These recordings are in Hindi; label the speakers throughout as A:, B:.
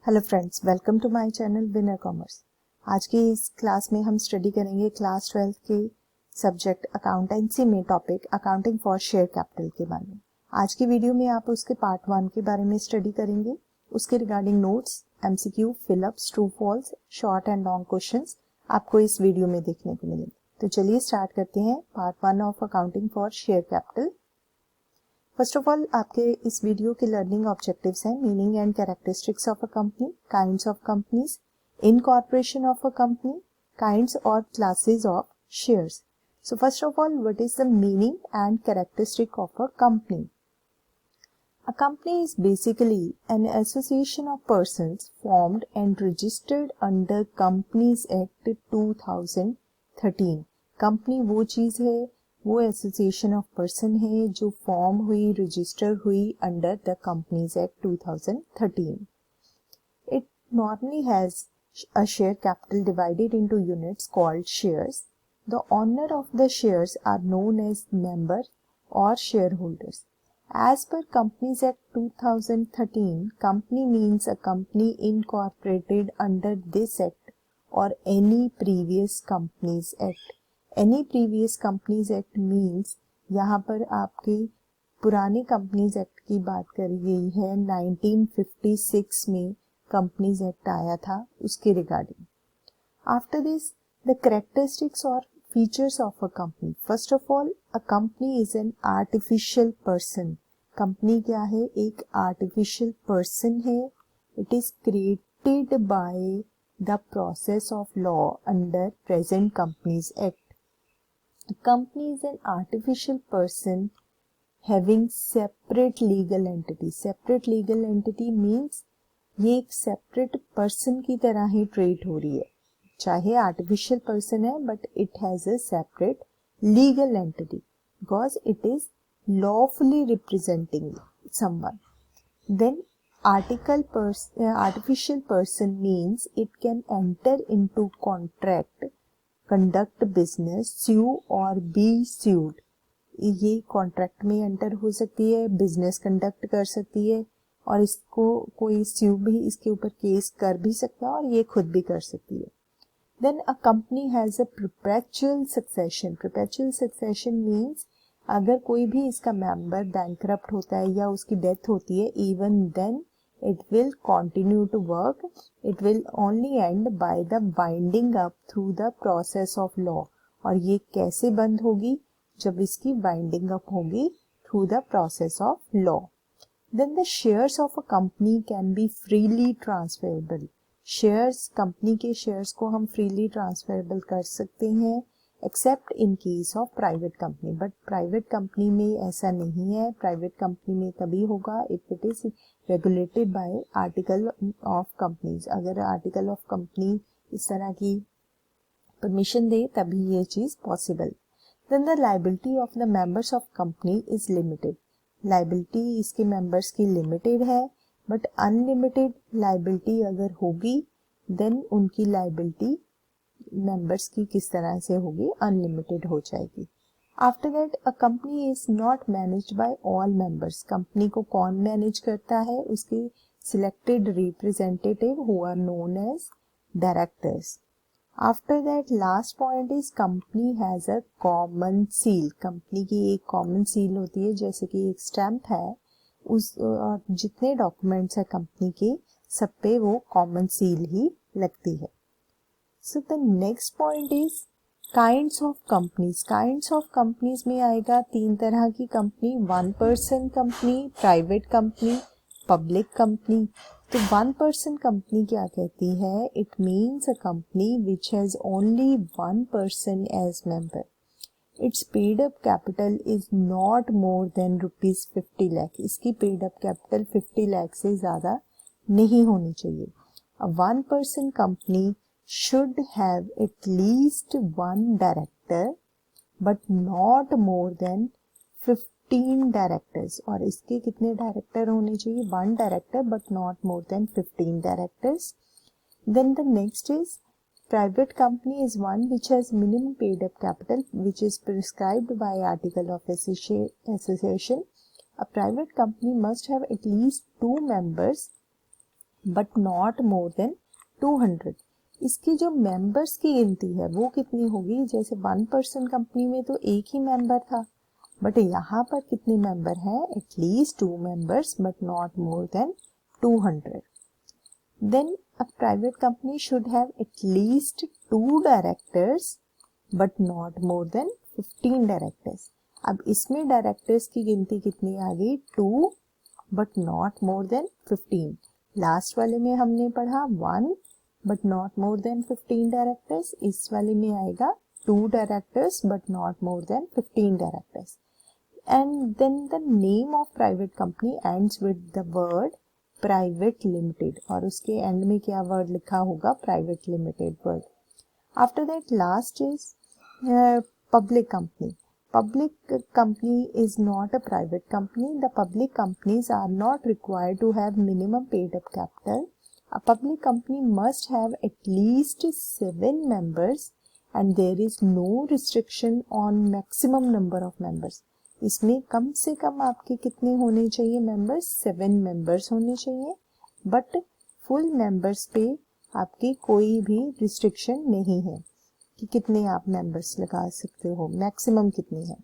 A: Hello friends, welcome to my channel winner commerce. आज की इस क्लास में हम स्टडी करेंगे क्लास 12 के सब्जेक्ट अकाउंटेंसी में topic accounting for share capital के बारे में। आज की वीडियो में आप उसके पार्ट 1 के बारे में स्टडी करेंगे। उसके regarding notes, MCQ, fill ups, true false, short and long questions आपको इस वीडियो में देखने को मिलेंगे। तो चलिए स्टार्ट करते हैं part 1 of accounting for share capital. First of all, आपके इस वीडियो के लर्निंग ऑब्जेक्टिव्स हैं meaning and characteristics of a company, kinds of companies, incorporation of a company, kinds और classes of shares. So first of all, what is the meaning and characteristic of a company? A company is basically an association of persons formed and registered under Companies Act 2013। Company वो चीज है, वो एसोसिएशन ऑफ पर्सन है जो फॉर्म हुई, रजिस्टर हुई under the companies act 2013। It normally has a share capital divided into units called shares. The owner of the shares are known as members or shareholders. As per Companies Act 2013, company means a company incorporated under this act or any previous Companies Act. Any previous Companies Act means यहाँ पर आपके पुराने कंपनीज एक्ट की बात करी गई है। 1956 में कंपनीज एक्ट आया था, उसके regarding. After this, the characteristics और features of a company. First of all, a company is an artificial person. Company क्या है? एक आर्टिफिशियल पर्सन है। It is created by the process of law under present companies act. A company is an artificial person having separate legal entity. Separate legal entity means ये एक separate person की तरह ही ट्रीट हो रही है। चाहे artificial person है, but it has a separate legal entity because it is lawfully representing someone. Then artificial person means it can enter into contract, conduct business, sue और बी sued। ये कॉन्ट्रैक्ट में एंटर हो सकती है, बिजनेस कंडक्ट कर सकती है और इसको कोई स्यू भी इसके ऊपर केस कर भी सकता है और ये खुद भी कर सकती है। Then a company has a perpetual succession. Perpetual succession means अगर कोई भी इसका मेंबर बैंकरप्ट होता है या उसकी डेथ होती है, even then it will continue to work. It will only end by the winding up through the process of law. और ये कैसे बंद होगी? जब इसकी winding up होगी through the process of law. Then the shares of a company can be freely transferable. Shares, company के shares को हम freely transferable कर सकते हैं except in case of private company. But private company में ऐसा नहीं है। Private company में तभी होगा if it is regulated by article of companies. अगर article of company इस तरह की permission दे तभी ये चीज possible. Then the liability of the members of company is limited. Liability इसके members की limited है, but unlimited liability अगर होगी then उनकी liability members की किस तरह से होगी? Unlimited हो जाएगी। After that, a company is not managed by all members. Company को कौन मैनेज करता है? उसके selected representative who are known as directors. After that, last point is company has a common seal. Company की एक common seal होती है, जैसे कि एक स्टैम्प है, उस और जितने डॉक्यूमेंट्स है कंपनी के सब पे वो common seal ही लगती है। So the next point is kinds of companies. Kinds of companies में आएगा तीन तरह की company, one person company, private company, public company. तो वन पर्सन कंपनी क्या कहती है? It means a company which has only one person as member. It's paid up capital is not more than ₹50 lakh. इसकी पेड अप कैपिटल 50 लाख से ज्यादा नहीं होनी चाहिए। A one person company should have at least one director but not more than 15 directors। और इसके कितने डायरेक्टर होने चाहिए? One director but not more than 15 directors. Then the next is private company is one which has minimum paid up capital which is prescribed by article of association. A private company must have at least two members but not more than 200। इसकी जो मेंबर्स की गिनती है वो कितनी होगी, जैसे 1% कंपनी में तो एक ही मेंबर था, बट यहाँ पर कितने मेंबर हैं, at least 2 members but not more than 200। Then a private company should have at least 2 directors but not more than 15 directors. अब इसमें डायरेक्टर्स की गिनती कितनी आ गई, 2 but not more than 15। Last वाले में हमने पढ़ा 1 but not more than 15 directors, इस वाले में आएगा 2 directors but not more than 15 directors. And then the name of private company ends with the word private limited, और उसके एंड में क्या वर्ड लिखा होगा, private limited word. After that last is public company. Public company is not a private company. The public companies are not required to have minimum paid up capital. A public company must have at least 7 members and there is no restriction on maximum number of members. इसमें कम से कम आपके कितने होने चाहिए मेंबर्स, 7 मेंबर्स होने चाहिए, बट फुल मेंबर्स पे आपकी कोई भी रिस्ट्रिक्शन नहीं है कि कितने आप मेंबर्स लगा सकते हो, मैक्सिमम कितनी है।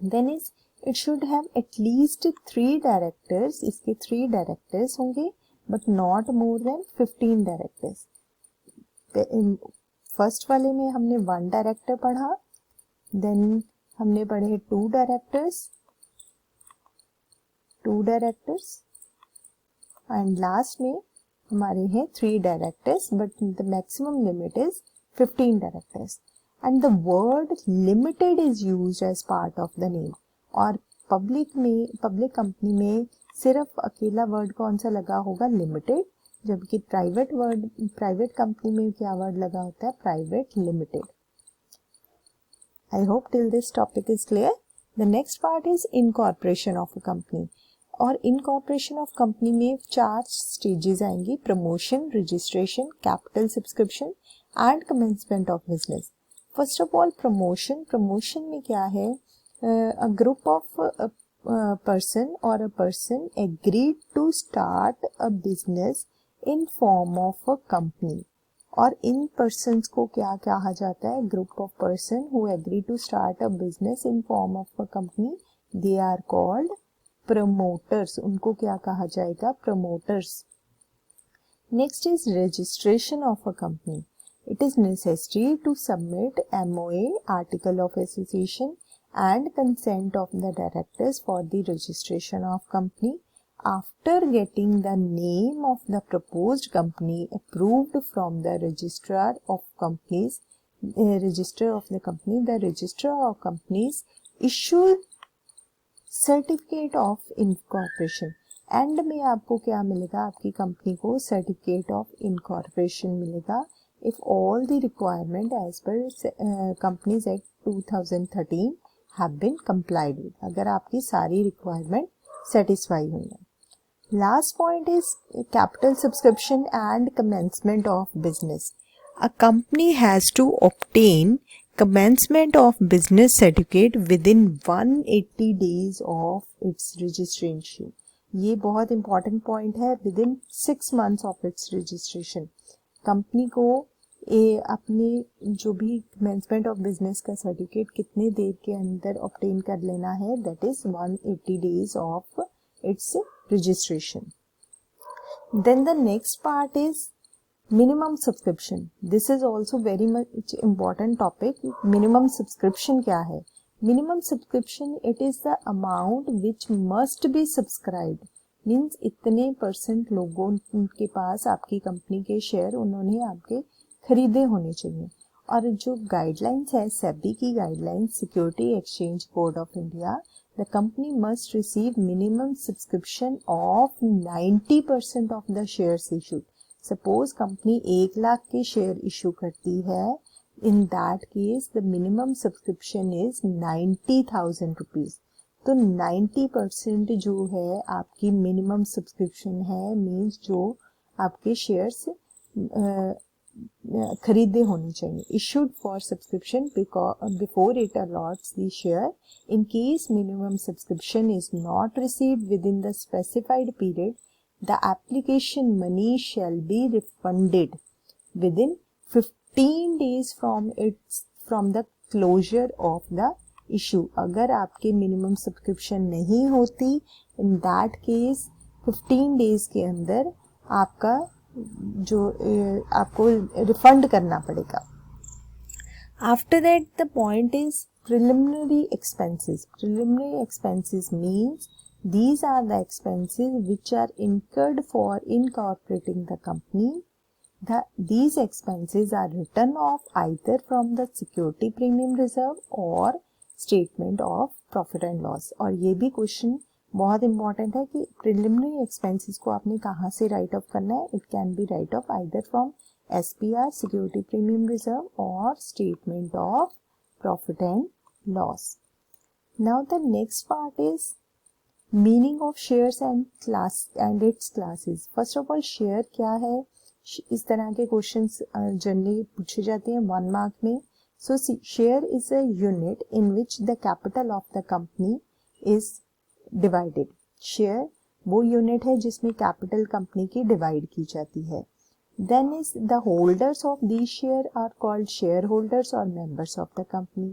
A: Then is it should have at least 3 directors, इसके 3 डायरेक्टर्स होंगे but not more than 15 directors. First वाले में हमने 1 डायरेक्टर पढ़ा, देन हमने पढ़े 2 डायरेक्टर्स एंड लास्ट में हमारे हैं 3 directors but the maximum limit is 15 directors and the word limited is used as part of the name। और पब्लिक कंपनी में सिर्फ अकेला वर्ड कौन सा लगा होगा, लिमिटेड, जबकि प्राइवेट कंपनी में क्या वर्ड लगा होता है, private limited. I hope till this topic is clear. The next part is incorporation of a company. और इनकॉर्पोरेशन ऑफ कंपनी में 4 स्टेजेस आएंगी, promotion, registration, capital subscription and commencement of business। First of all promotion में क्या है, a group of person or a person agreed to start a business in form of a company। और इन persons को क्या कहा जाता है, group of person who agree to start a business in form of a company, they are called promoters। उनको क्या कहा जाएगा, promoters। Next is registration of a company। It is necessary to submit MOA, Article of Association and consent of the directors for the registration of company. After getting the name of the proposed company approved from the registrar of companies, the registrar of companies issue certificate of incorporation। And में आपको क्या मिलेगा, आपकी कंपनी को सर्टिफिकेट ऑफ इनकॉर्पोरेशन मिलेगा if all the requirement as per Companies Act 2013 have been complied with, अगर आपकी सारी requirement satisfy हुई है। Last point is capital subscription and commencement of business। A company has to obtain commencement of business certificate within 180 days of its registration। ये बहुत important point है, within 6 months of its registration। Company को अपने जो भी कमेंसमेंट ऑफ बिजनेस का सर्टिफिकेट कितने देर के अंदर ऑब्टेन कर लेना है, that is 180 days of its registration. Then the next part is minimum subscription. This is also very much important topic. Minimum subscription क्या है, minimum subscription it is the amount which must be subscribed, means इतने % लोगों के पास आपकी कंपनी के शेयर उन्होंने आपके खरीदे होने चाहिए। और जो गाइडलाइंस है सेबी की guidelines, security exchange board of India, the company must receive minimum subscription of 90% of the shares issued. Suppose company 1 lakh के शेयर इशू करती है, in that case the minimum subscription is 90,000 rupees. तो 90% जो है आपकी मिनिमम सब्सक्रिप्शन है, मीन्स जो आपके शेयर्स खरीदे होने चाहिए। Issued for subscription before it a lots the share. In case minimum subscription is not received with in the specified period, the application money shall be refunded within 15 days from the closure of the issue. अगर आपके मिनिमम सब्सक्रिप्शन नहीं होती, in that case 15 days के अंदर आपका जो आपको रिफंड करना पड़ेगा. After that, the point is preliminary expenses. Preliminary expenses means these are the expenses which are incurred for incorporating the company. These expenses are written off either from the security premium reserve or statement of profit and loss. और ये भी क्वेश्चन बहुत इंपॉर्टेंट है कि प्रिलिमिनरी एक्सपेंसेस को आपने कहाँ से राइट ऑफ करना है. It can be right of either from SPR, security premium reserve, or statement of profit and loss. Now the next part is meaning of shares and its classes. First of all, share क्या है? इस तरह के क्वेश्चंस जनरली पूछे जाते हैं 1 मार्क में. So share is a unit in which the capital of the company is divided. Share वो यूनिट है जिसमें कैपिटल कंपनी की डिवाइड की जाती है. Then is the holders of these share are called shareholders or members of the company.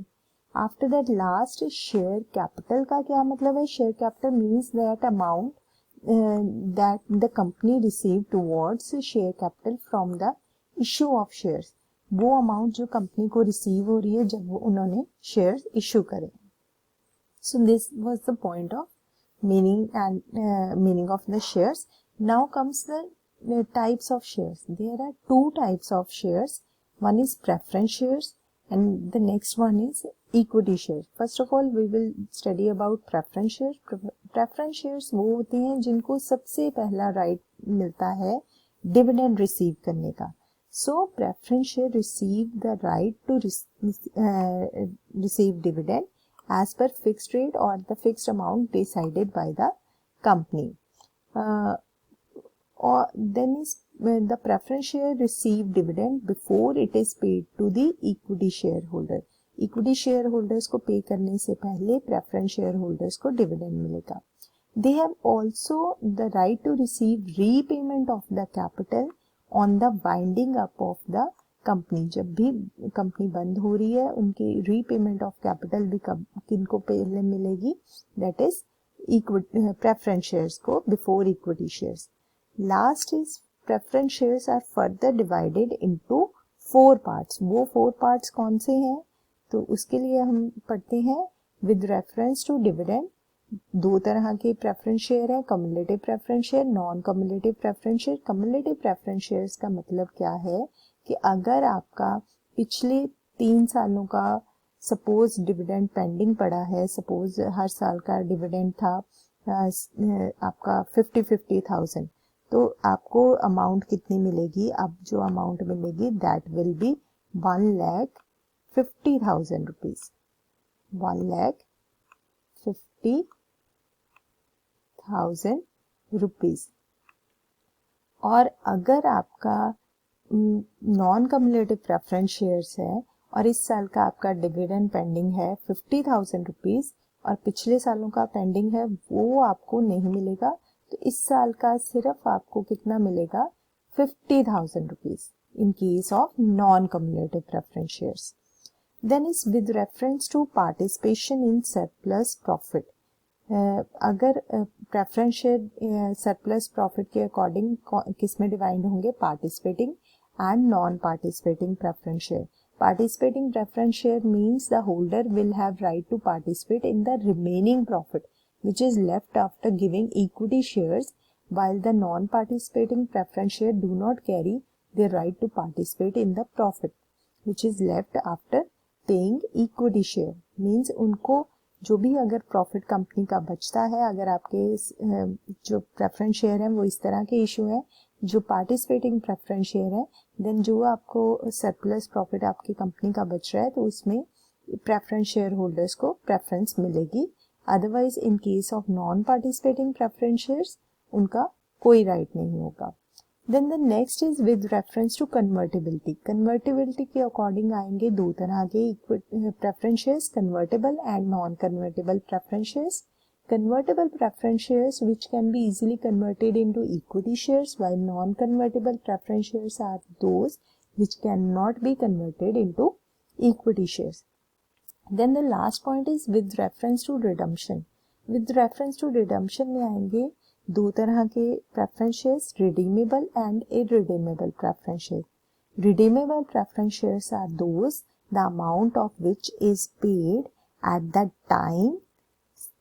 A: After that, last is share capital. का क्या मतलब है? Share capital means that amount that the company received towards share capital from the issue of shares. वो अमाउंट जो कंपनी को रिसीव हो रही है जब वो उन्होंने शेयर्स इशू करे. So this was the point of meaning of the shares. Now comes the types of shares. There are 2 types of shares. One is preference shares and the next one is equity shares. First of all, we will study about preference shares. Preference shares वो होते हैं जिनको सबसे पहला राइट मिलता है डिविडेंड रिसीव करने का. So preference share receive the right to receive dividend as per fixed rate or the fixed amount decided by the company. Or then is the preference share receive dividend before it is paid to the equity shareholder. Equity shareholders को पे करने से पहले preference shareholders को dividend मिलेगा. They have also the right to receive repayment of the capital on the winding up of the company. जब भी कंपनी बंद हो रही है उनकी repayment of capital भी किनको पहले मिलेगी? That is preference shares को before equity shares. Last is preference shares are further divided into 4 parts. वो 4 parts कौन से हैं? तो उसके लिए हम पढ़ते हैं with reference to dividend. 2 तरह के प्रेफरेंस शेयर है, cumulative preference share, non cumulative preference share. Cumulative preference shares का मतलब क्या है कि अगर आपका पिछले 3 सालों का सपोज डिविडेंड पेंडिंग पड़ा है, सपोज हर साल का डिविडेंड था आपका 50,000, तो आपको अमाउंट कितनी मिलेगी? अब जो अमाउंट मिलेगी that will be 1,50,000 rupees. 1,50,000 rupees. और अगर आपका नॉन कम्युलेटिव प्रेफरेंस शेयर्स है और इस साल का आपका डिविडेंड पेंडिंग है 50,000 रुपीज और पिछले सालों का पेंडिंग है, वो आपको नहीं मिलेगा. तो इस साल का सिर्फ आपको कितना मिलेगा? 50,000 rupees in case of non cumulative preference shares. Then is with reference to participation in surplus profit. अगर प्रेफरेंस शेयर सरप्लस प्रॉफिट के अकॉर्डिंग किस में डिवाइड होंगे? Participating and non participating preference share. Participating preference share means the holder will have right to participate in the remaining profit which is left after giving equity shares, while the non-participating preference share do not carry the right to participate in the profit which is left after paying equity share. Means उनको जो भी अगर प्रॉफिट कंपनी का बचता है, अगर आपके जो प्रेफरेंस शेयर है वो इस तरह के इशू है, जो पार्टिसिपेटिंग प्रेफरेंस शेयर है, देन जो आपको सरप्लस प्रॉफिट आपकी कंपनी का बच रहा है तो उसमें प्रेफरेंस शेयर होल्डर्स को प्रेफरेंस मिलेगी. Otherwise in case of non participating preference shares उनका कोई राइट नहीं होगा. Then the next is with reference to convertibility. Convertibility के अकॉर्डिंग आएंगे 2 तरह के preference shares, convertible and non convertible preference shares. convertible preference shares which can be easily converted into equity shares, while non-convertible preference shares are those which cannot be converted into equity shares. Then the last point is with reference to redemption. With reference to redemption में आएंगे दो तरह के preference shares, redeemable and irredeemable preference shares. Redeemable preference shares are those the amount of which is paid at that time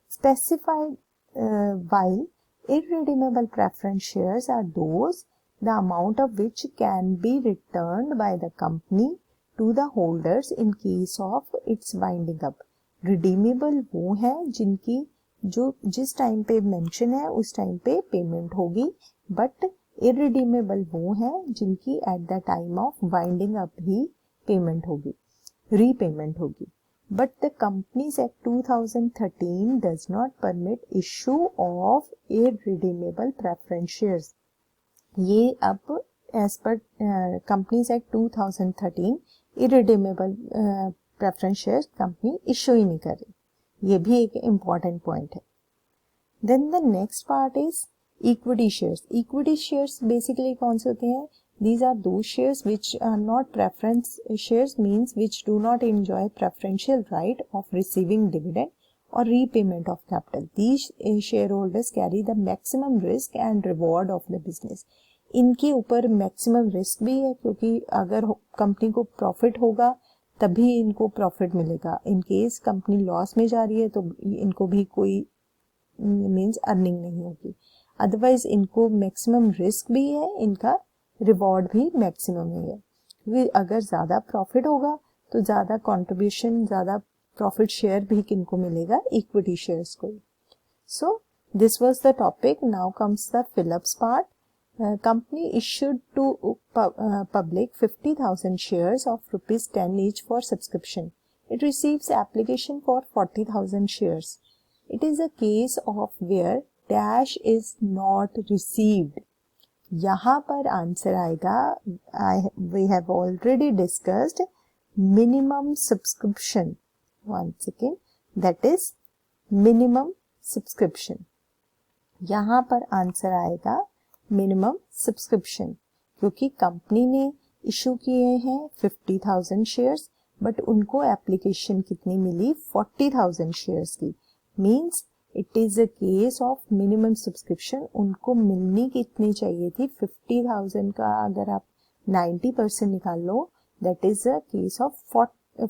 A: specified, while irredeemable preference shares are those the amount of which can be returned by the company to the holders in case of its winding up. Redeemable वो है जिनकी जो जिस टाइम पे मेंशन है उस टाइम पे पेमेंट होगी, बट इररिडीमेबल वो है जिनकी at the time of winding up he payment होगी, रीपेमेंट होगी. But the Companies Act 2013 does not permit issue of irredeemable preference shares. ये अब as per Companies Act 2013 irredeemable preference shares company issue ही नहीं कर रही. ये भी एक इम्पॉर्टेंट पॉइंट है. Then the next part is equity shares. Equity shares basically कौन से होते हैं? These are those shares which are not preference shares, means which do not enjoy preferential right of receiving dividend or repayment of capital. These shareholders carry the maximum risk and reward of the business. इनके ऊपर मैक्सिमम रिस्क भी है क्योंकि अगर कंपनी को प्रॉफिट होगा तभी इनको प्रॉफिट मिलेगा. इन केस कंपनी लॉस में जा रही है तो इनको भी कोई मींस अर्निंग नहीं होगी. अदरवाइज इनको मैक्सिमम रिस्क भी है, इनका रिवॉर्ड भी मैक्सिमम ही है क्योंकि अगर ज़्यादा प्रॉफिट होगा तो ज़्यादा कंट्रीब्यूशन, ज़्यादा प्रॉफिट शेयर भी किनको मिलेगा? इक्विटी शेयर्स को. So this was the topic. Now comes the fill-ups part. Company issued to public 50,000 shares of rupees 10 each for subscription. It receives application for 40,000 shares. It is a case of where dash is not received. यहाँ पर आंसर आएगा, we have already discussed minimum subscription. One second, that is minimum subscription. यहाँ पर आंसर आएगा मिनिमम सब्सक्रिप्शन क्योंकि कंपनी ने इशू किए हैं 50,000 शेयर्स, बट उनको एप्लीकेशन कितनी मिली? 40,000 शेयर्स की. Means it is a case of minimum subscription. उनको मिलनी कितनी चाहिए थी? 50,000 का अगर आप 90% निकाल लो, that is a case of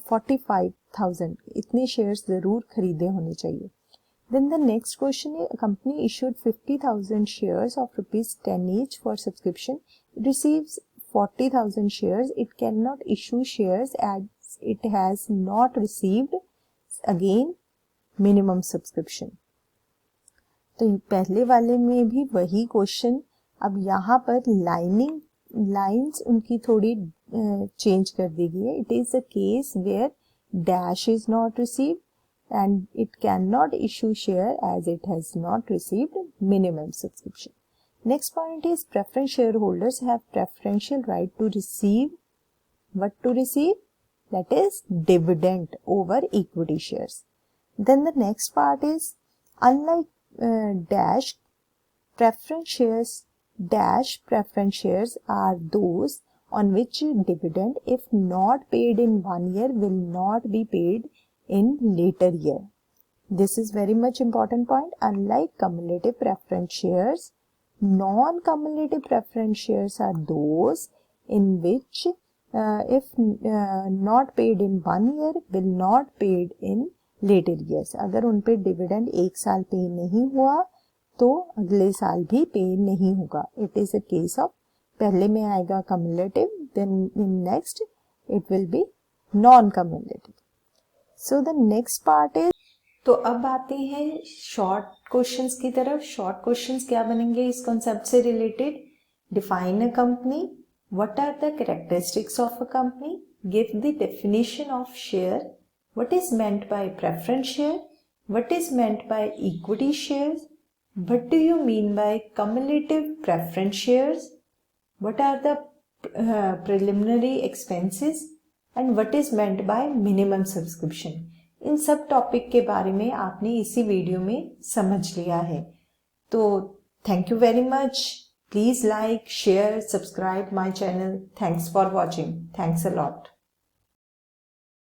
A: 45,000. इतने शेयर्स जरूर खरीदे होने चाहिए. Then the next question is, a company issued 50,000 shares of rupees 10 each for subscription. It receives 40,000 shares. It cannot issue shares as it has not received again minimum subscription. तो पहले वाले में भी वही क्वेश्चन. अब यहाँ पर लाइन्स उनकी थोड़ी चेंज कर दी गई है. It is a case where dash is not received and it cannot issue share as it has not received minimum subscription. Next point is preference shareholders have preferential right to receive what to receive? That is dividend over equity shares. Then the next part is unlike dash preference shares are those on which dividend if not paid in 1 year will not be paid in later year. This is very much important point. Unlike cumulative preference shares, non-cumulative preference shares are those in which if not paid in 1 year will not paid in later years. अगर उन पे डिविडेंड एक साल पे नहीं हुआ तो अगले साल भी पे नहीं होगा. It is a case of पहले में आएगा cumulative, then in next it will be non-cumulative. So the next part is, तो अब आते हैं शॉर्ट क्वेश्चंस की तरफ. शॉर्ट क्वेश्चंस क्या बनेंगे इस कॉन्सेप्ट से related? Define a company, what are the characteristics of a company, give the definition of share, what is meant by preference share, what is meant by equity shares, what do you mean by cumulative preference shares, what are the preliminary expenses, and what is meant by minimum subscription. इन सब टॉपिक के बारे में आपने इसी वीडियो में समझ लिया है। तो thank you very much. Please like, share, subscribe my channel. Thanks for watching. Thanks a lot.